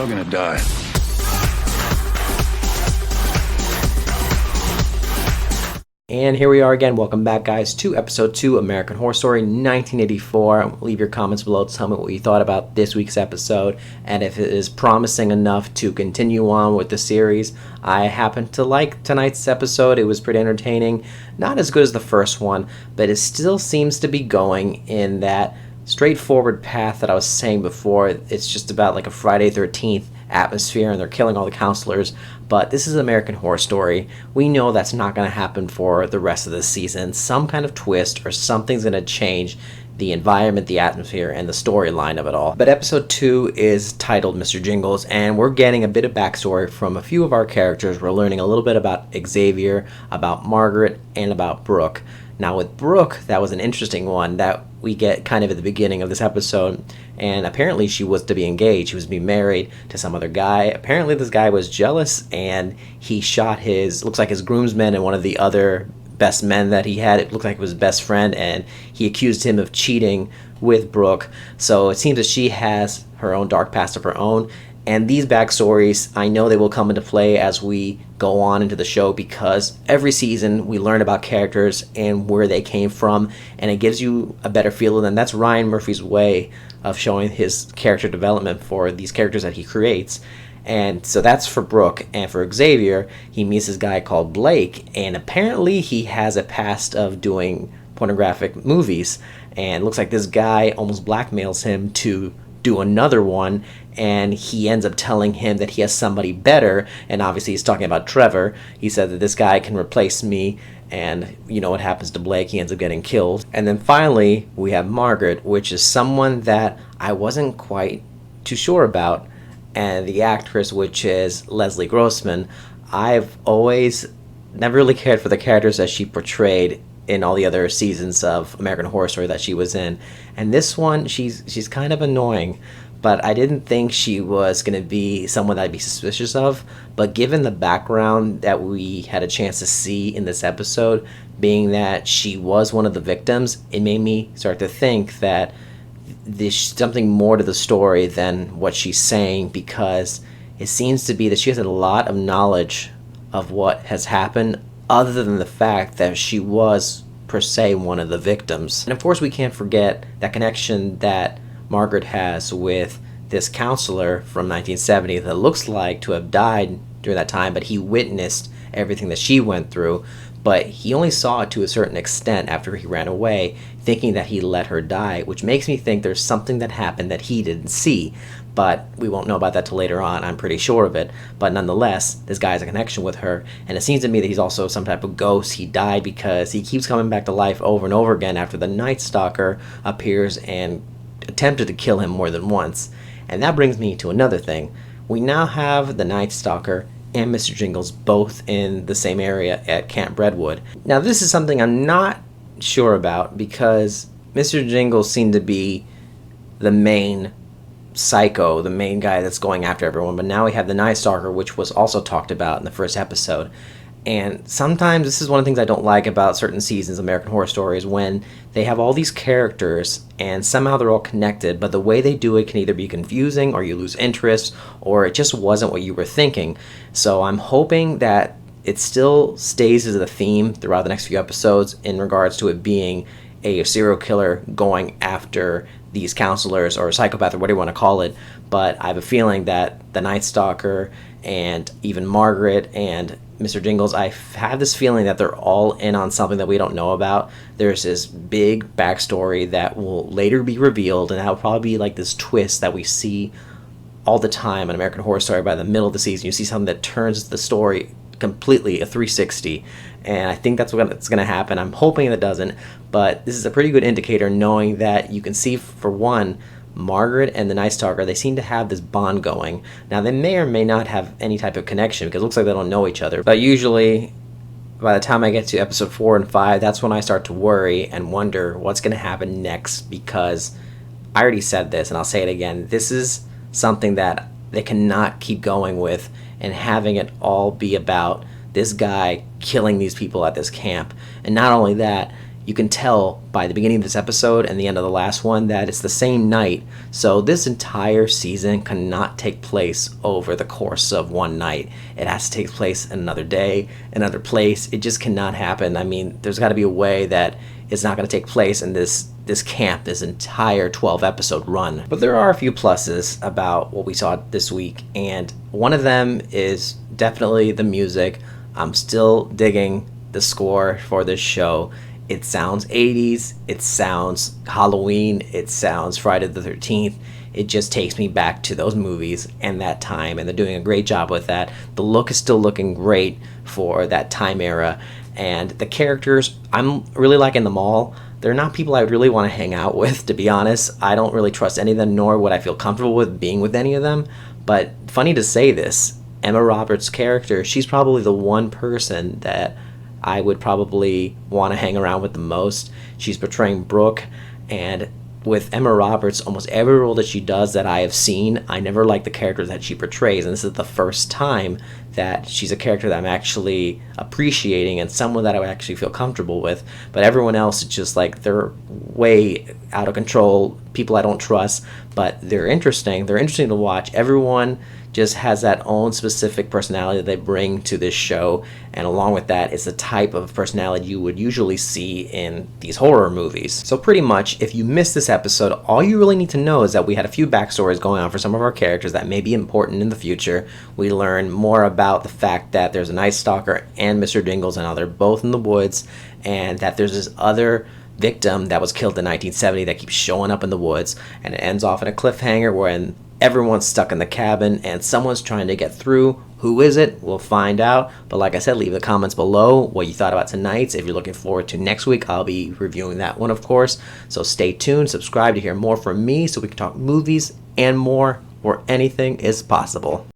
all gonna die. And here we are again. Welcome back, guys, to episode 2, American Horror Story 1984. Leave your comments below. Tell me what you thought about this week's episode and if it is promising enough to continue on with the series. I happen to like tonight's episode. It was pretty entertaining. Not as good as the first one, but it still seems to be going in that straightforward path that I was saying before. It's just about like a Friday 13th atmosphere, and they're killing all the counselors. But this is an American Horror Story. We know that's not going to happen for the rest of the season. Some kind of twist or something's going to change the environment, the atmosphere, and the storyline of it all. But episode 2 is titled Mr. Jingles, and we're getting a bit of backstory from a few of our characters. We're learning a little bit about Xavier, about Margaret, and about Brooke. Now with Brooke, that was an interesting one that we get kind of at the beginning of this episode, and apparently she was to be engaged. She was to be married to some other guy. Apparently this guy was jealous, and he shot looks like his groomsmen and one of the other best men that he had. It looked like it was his best friend, and he accused him of cheating with Brooke. So it seems that she has her own dark past of her own. And these backstories, I know they will come into play as we go on into the show, because every season we learn about characters and where they came from, and it gives you a better feeling. And that's Ryan Murphy's way of showing his character development for these characters that he creates. And so that's for Brooke. And for Xavier, he meets this guy called Blake, and apparently he has a past of doing pornographic movies. And it looks like this guy almost blackmails him to do another one, and he ends up telling him that he has somebody better, and obviously he's talking about Trevor. He said that this guy can replace me, and you know what happens to Blake. He ends up getting killed. And then finally we have Margaret, which is someone that I wasn't quite too sure about, and the actress, which is Leslie Grossman. I've always never really cared for the characters that she portrayed in all the other seasons of American Horror Story that she was in. And this one, she's kind of annoying, but I didn't think she was going to be someone that I'd be suspicious of. But given the background that we had a chance to see in this episode, being that she was one of the victims, it made me start to think that there's something more to the story than what she's saying, because it seems to be that she has a lot of knowledge of what has happened, other than the fact that she was, per se, one of the victims. And of course we can't forget that connection that Margaret has with this counselor from 1970 that looks like to have died during that time, but he witnessed everything that she went through. But he only saw it to a certain extent after he ran away, thinking that he let her die, which makes me think there's something that happened that he didn't see. But we won't know about that till later on, I'm pretty sure of it. But nonetheless, this guy has a connection with her, and it seems to me that he's also some type of ghost. He died because he keeps coming back to life over and over again after the Night Stalker appears and attempted to kill him more than once. And that brings me to another thing. We now have the Night Stalker and Mr. Jingles both in the same area at Camp Redwood. Now this is something I'm not sure about, because Mr. Jingles seemed to be the main psycho, the main guy that's going after everyone, but now we have the Night Stalker, which was also talked about in the first episode. And sometimes this is one of the things I don't like about certain seasons of American Horror Stories, when they have all these characters and somehow they're all connected, but the way they do it can either be confusing, or you lose interest, or it just wasn't what you were thinking. So I'm hoping that it still stays as a theme throughout the next few episodes in regards to it being a serial killer going after these counselors, or a psychopath, or whatever you want to call it. But I have a feeling that the Night Stalker and even Margaret and Mr. Jingles, I have this feeling that they're all in on something that we don't know about. There's this big backstory that will later be revealed, and that will probably be like this twist that we see all the time in American Horror Story. By the middle of the season, you see something that turns the story completely a 360, and I think that's what's going to happen. I'm hoping that doesn't, but this is a pretty good indicator, knowing that you can see, for one, Margaret and the Night Stalker, they seem to have this bond going. Now they may or may not have any type of connection, because it looks like they don't know each other, but usually by the time I get to episode 4 and 5, that's when I start to worry and wonder what's going to happen next, because I already said this and I'll say it again, this is something that they cannot keep going with and having it all be about this guy killing these people at this camp. And not only that, you can tell by the beginning of this episode and the end of the last one that it's the same night. So this entire season cannot take place over the course of one night. It has to take place another day, another place. It just cannot happen. I mean, there's got to be a way that it's not going to take place in this camp, this entire 12 episode run. But there are a few pluses about what we saw this week, and one of them is definitely the music. I'm still digging the score for this show. It sounds 80s, it sounds Halloween, it sounds Friday the 13th. It just takes me back to those movies and that time, and they're doing a great job with that. The look is still looking great for that time era, and the characters, I'm really liking them all. They're not people I would really want to hang out with, to be honest. I don't really trust any of them, nor would I feel comfortable with being with any of them. But funny to say this, Emma Roberts' character, she's probably the one person that I would probably want to hang around with the most. She's portraying Brooke, and with Emma Roberts, almost every role that she does that I have seen, I never like the character that she portrays, and this is the first time that she's a character that I'm actually appreciating and someone that I would actually feel comfortable with. But everyone else is just like, they're way out of control, people I don't trust, but they're interesting to watch. Everyone just has that own specific personality that they bring to this show, and along with that is the type of personality you would usually see in these horror movies. So pretty much, if you missed this episode, all you really need to know is that we had a few backstories going on for some of our characters that may be important in the future. We learn more about the fact that there's a Night Stalker and Mr. Jingles, and how they're both in the woods, and that there's this other victim that was killed in 1970 that keeps showing up in the woods, and it ends off in a cliffhanger wherein everyone's stuck in the cabin and someone's trying to get through. Who is it? We'll find out. But like I said, leave the comments below what you thought about tonight's. If you're looking forward to next week, I'll be reviewing that one, of course. So stay tuned, subscribe to hear more from me so we can talk movies and more, where anything is possible.